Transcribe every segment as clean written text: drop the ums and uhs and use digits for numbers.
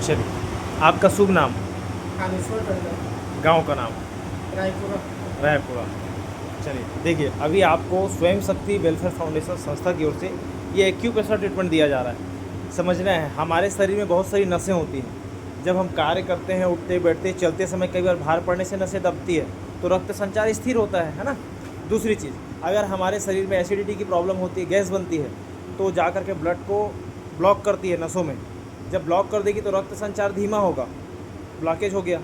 चलिए, आपका शुभ नाम, कामेश्वर टंडन। गांव का नाम? रायपुरा। रायपुरा। चलिए, देखिए, अभी आपको स्वयं शक्ति वेलफेयर फाउंडेशन संस्था की ओर से ये एक्यूप्रेशर ट्रीटमेंट दिया जा रहा है। समझना है, हमारे शरीर में बहुत सारी नसें होती हैं। जब हम कार्य करते हैं, उठते बैठते चलते समय कई बार भार पड़ने से नसें दबती है, तो रक्त संचार स्थिर होता है ना। दूसरी चीज़, अगर हमारे शरीर में एसिडिटी की प्रॉब्लम होती है, गैस बनती है, तो जा कर के ब्लड को ब्लॉक करती है नसों में। जब ब्लॉक कर देगी तो रक्त संचार धीमा होगा, ब्लॉकेज हो गया,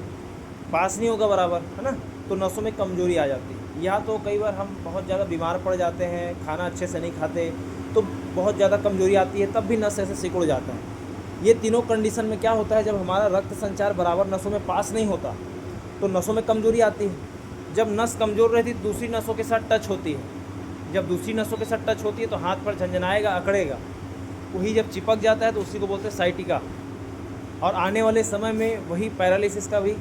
पास नहीं होगा बराबर, है ना। तो नसों में कमजोरी आ जाती है। या तो कई बार हम बहुत ज़्यादा बीमार पड़ जाते हैं, खाना अच्छे से नहीं खाते, तो बहुत ज़्यादा कमजोरी आती है, तब भी नस ऐसे सिकुड़ जाता है। ये तीनों कंडीशन में क्या होता है, जब हमारा रक्त संचार बराबर नसों में पास नहीं होता, तो नसों में कमजोरी आती है। जब नस कमज़ोर रहती है, दूसरी नसों के साथ टच होती है। जब दूसरी नसों के साथ टच होती है तो हाथ पर झंझनाएगा, अकड़ेगा। वही जब चिपक जाता है तो उसी को बोलते हैं साइटिका। और आने वाले समय में वही पैरालिसिस का भी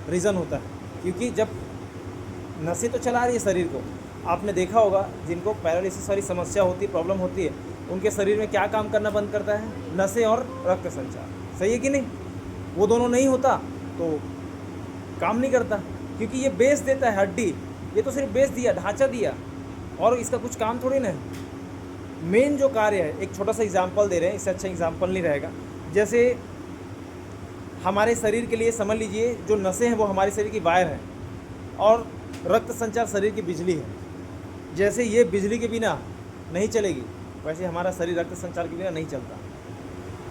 रीज़न होता है। क्योंकि जब नसें तो चला रही है शरीर को, आपने देखा होगा जिनको पैरालिसिस वाली समस्या होती है, प्रॉब्लम होती है, उनके शरीर में क्या काम करना बंद करता है? नसें और रक्त संचार। सही है कि नहीं? वो दोनों नहीं होता तो काम नहीं करता। क्योंकि ये बेस देता है, हड्डी। ये तो सिर्फ बेस दिया, ढांचा दिया, और इसका कुछ काम थोड़ी ना है। मेन जो कार्य है, एक छोटा सा एग्जाम्पल दे रहे हैं, इससे अच्छा एग्जाम्पल नहीं रहेगा। जैसे हमारे शरीर के लिए समझ लीजिए, जो नसें हैं वो हमारे शरीर की वायर हैं, और रक्त संचार शरीर की बिजली है। जैसे ये बिजली के बिना नहीं चलेगी, वैसे हमारा शरीर रक्त संचार के बिना नहीं चलता।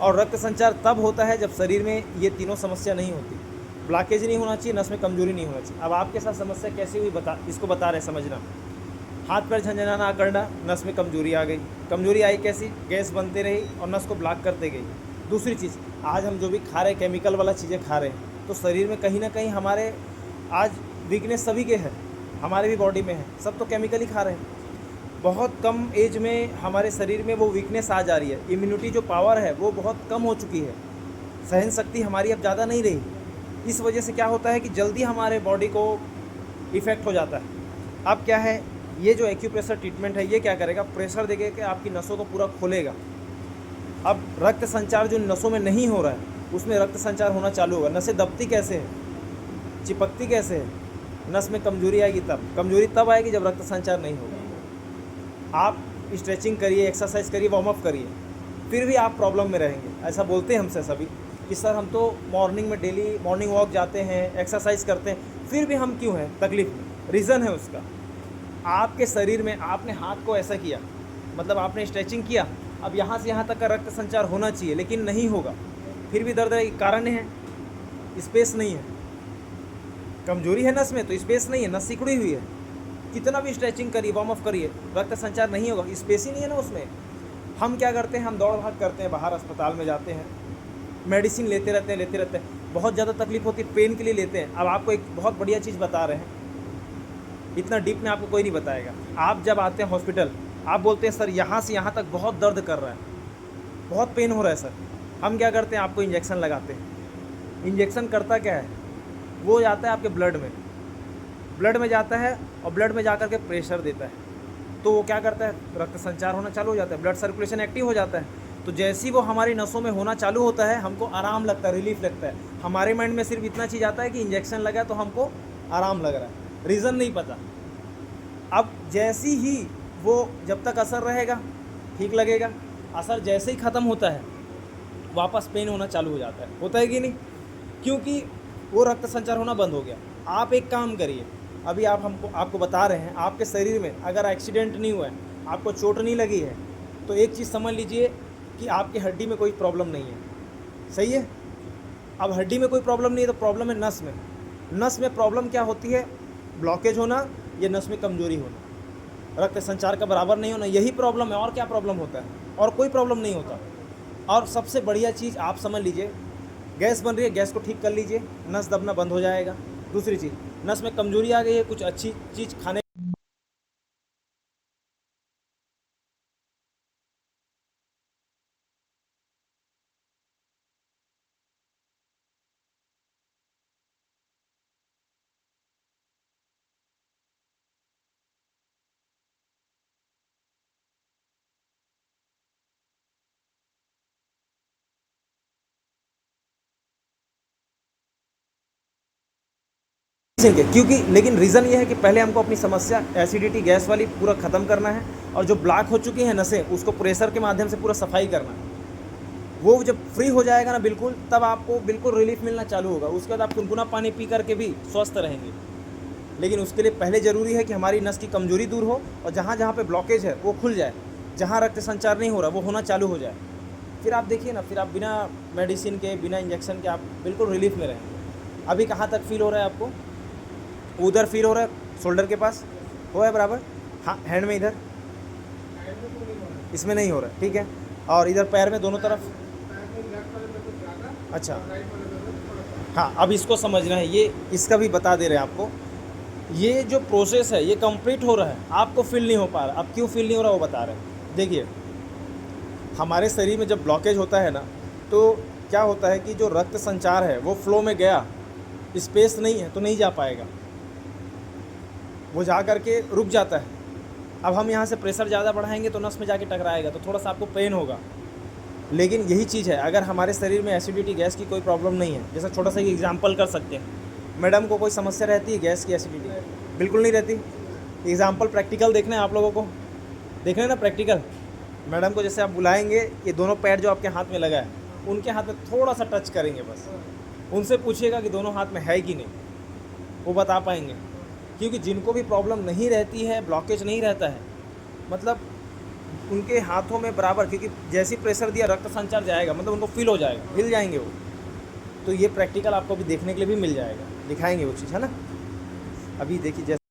और रक्त संचार तब होता है जब शरीर में ये तीनों समस्या नहीं होती। ब्लॉकेज नहीं होना चाहिए, नस में कमजोरी नहीं होना चाहिए। अब आपके साथ समस्या कैसी हुई, इसको बता रहे समझना। हाथ पैर झंझनाना, अकड़ना, नस में कमजोरी आ गई। कमजोरी आई कैसी? गैस बनते रही और नस को ब्लॉक करते गई। दूसरी चीज़, आज हम जो भी खा रहे हैं, केमिकल वाला चीज़ें खा रहे हैं, तो शरीर में कहीं ना कहीं हमारे आज वीकनेस सभी के है, हमारे भी बॉडी में है, सब तो केमिकल ही खा रहे हैं। बहुत कम एज में हमारे शरीर में वो वीकनेस आ जा रही है। इम्यूनिटी जो पावर है वो बहुत कम हो चुकी है, सहन शक्ति हमारी अब ज़्यादा नहीं रही। इस वजह से क्या होता है कि जल्दी हमारे बॉडी को इफ़ेक्ट हो जाता है। अब क्या है, ये जो एक्यूप्रेशर ट्रीटमेंट है, ये क्या करेगा? प्रेशर देके कि आपकी नसों को पूरा खोलेगा। अब रक्त संचार जो नसों में नहीं हो रहा है, उसमें रक्त संचार होना चालू होगा। नसें दबती कैसे है, चिपकती कैसे है? नस में कमजोरी आएगी तब। कमजोरी तब आएगी जब रक्त संचार नहीं होगा। आप स्ट्रेचिंग करिए, एक्सरसाइज करिए, वार्म अप करिए, फिर भी आप प्रॉब्लम में रहेंगे। ऐसा बोलते हैं हमसे सभी कि सर हम तो मॉर्निंग में डेली मॉर्निंग वॉक जाते हैं, एक्सरसाइज करते हैं, फिर भी हम क्यों हैं तकलीफ में? रीज़न है उसका, आपके शरीर में आपने हाथ को ऐसा किया, मतलब आपने स्ट्रेचिंग किया, अब यहाँ से यहाँ तक का रक्त संचार होना चाहिए लेकिन नहीं होगा, फिर भी दर्द है। कारण है स्पेस नहीं है, कमजोरी है नस में, तो स्पेस नहीं है, नस सिकुड़ी हुई है। कितना भी स्ट्रेचिंग करिए, वार्म अप करिए, रक्त संचार नहीं होगा, स्पेस ही नहीं है ना उसमें। हम क्या करते हैं, हम दौड़ भाग करते हैं, बाहर अस्पताल में जाते हैं, मेडिसिन लेते रहते हैं, बहुत ज़्यादा तकलीफ होती है, पेन के लिए लेते हैं। अब आपको एक बहुत बढ़िया चीज़ बता रहे हैं, इतना डीप में आपको कोई नहीं बताएगा। आप जब आते हैं हॉस्पिटल, आप बोलते हैं सर यहाँ से यहाँ तक बहुत दर्द कर रहा है, बहुत पेन हो रहा है सर। हम क्या करते हैं, आपको इंजेक्शन लगाते हैं। इंजेक्शन करता क्या है, वो जाता है आपके ब्लड में, ब्लड में जाता है, और ब्लड में जा कर के प्रेशर देता है। तो वो क्या करता है, रक्त संचार होना चालू हो जाता है, ब्लड सर्कुलेशन एक्टिव हो जाता है। तो जैसे ही वो हमारी नसों में होना चालू होता है, हमको आराम लगता है, रिलीफ लगता है। हमारे माइंड में सिर्फ इतना चीज़ आता है कि इंजेक्शन लगा तो हमको आराम लग रहा है, रीज़न नहीं पता। अब जैसी ही वो, जब तक असर रहेगा ठीक लगेगा, असर जैसे ही ख़त्म होता है वापस पेन होना चालू हो जाता है। होता है कि नहीं? क्योंकि वो रक्त संचार होना बंद हो गया। आप एक काम करिए, अभी आप हमको आपको बता रहे हैं, आपके शरीर में अगर एक्सीडेंट नहीं हुआ है, आपको चोट नहीं लगी है, तो एक चीज़ समझ लीजिए कि आपकी हड्डी में कोई प्रॉब्लम नहीं है। सही है? अब हड्डी में कोई प्रॉब्लम नहीं है तो प्रॉब्लम है नस में। नस में प्रॉब्लम क्या होती है? ब्लॉकेज होना या नस में कमजोरी होना, रक्त संचार का बराबर नहीं होना, यही प्रॉब्लम है। और क्या प्रॉब्लम होता है? और कोई प्रॉब्लम नहीं होता। और सबसे बढ़िया चीज़ आप समझ लीजिए, गैस बन रही है, गैस को ठीक कर लीजिए, नस दबना बंद हो जाएगा। दूसरी चीज़, नस में कमजोरी आ गई है, कुछ अच्छी चीज़ खाने के, क्योंकि लेकिन रीज़न ये है कि पहले हमको अपनी समस्या एसिडिटी गैस वाली पूरा ख़त्म करना है, और जो ब्लॉक हो चुकी हैं नसें उसको प्रेशर के माध्यम से पूरा सफाई करना है। वो जब फ्री हो जाएगा ना बिल्कुल, तब आपको बिल्कुल रिलीफ मिलना चालू होगा। उसके बाद आप गुनगुना पानी पी करके भी स्वस्थ रहेंगे। लेकिन उसके लिए पहले ज़रूरी है कि हमारी नस की कमजोरी दूर हो, और जहाँ जहाँ पे ब्लॉकेज है वो खुल जाए, जहाँ रक्त संचार नहीं हो रहा वो होना चालू हो जाए। फिर आप देखिए ना, फिर आप बिना मेडिसिन के, बिना इंजेक्शन के आप बिल्कुल रिलीफ में रहेंगे। अभी कहाँ तक फील हो रहा है आपको? उधर फील हो रहा है, शोल्डर के पास हो है बराबर? हाँ, हैंड में इधर, इसमें नहीं हो रहा है, ठीक है। और इधर पैर में दोनों तरफ? अच्छा, हाँ, अब इसको समझना है, ये इसका भी बता दे रहे हैं आपको। ये जो प्रोसेस है ये कंप्लीट हो रहा है, आपको फील नहीं हो पा रहा। अब क्यों फील नहीं हो रहा वो बता रहे हैं। देखिए, हमारे शरीर में जब ब्लॉकेज होता है ना, तो क्या होता है कि जो रक्त संचार है वो फ्लो में गया, स्पेस नहीं है तो नहीं जा पाएगा, वो जा करके रुक जाता है। अब हम यहाँ से प्रेशर ज़्यादा बढ़ाएंगे तो नस में जाके टकराएगा, तो थोड़ा सा आपको पेन होगा। लेकिन यही चीज़ है, अगर हमारे शरीर में एसिडिटी गैस की कोई प्रॉब्लम नहीं है, जैसा छोटा सा एग्जांपल कर सकते हैं, मैडम को कोई समस्या रहती है गैस की, एसिडिटी? बिल्कुल नहीं रहती। एग्जांपल प्रैक्टिकल देखना है आप लोगों को, देखना है ना प्रैक्टिकल। मैडम को जैसे आप बुलाएंगे, ये दोनों पैर जो आपके हाथ में लगा है उनके हाथ में थोड़ा सा टच करेंगे बस, उनसे पूछिएगा कि दोनों हाथ में है कि नहीं, वो बता पाएंगे। क्योंकि जिनको भी प्रॉब्लम नहीं रहती है, ब्लॉकेज नहीं रहता है, मतलब उनके हाथों में बराबर, क्योंकि जैसी प्रेशर दिया रक्त संचार जाएगा, मतलब उनको फील हो जाएगा, हिल जाएंगे वो। तो ये प्रैक्टिकल आपको भी देखने के लिए भी मिल जाएगा, दिखाएंगे वो चीज़, है ना। अभी देखिए जैसे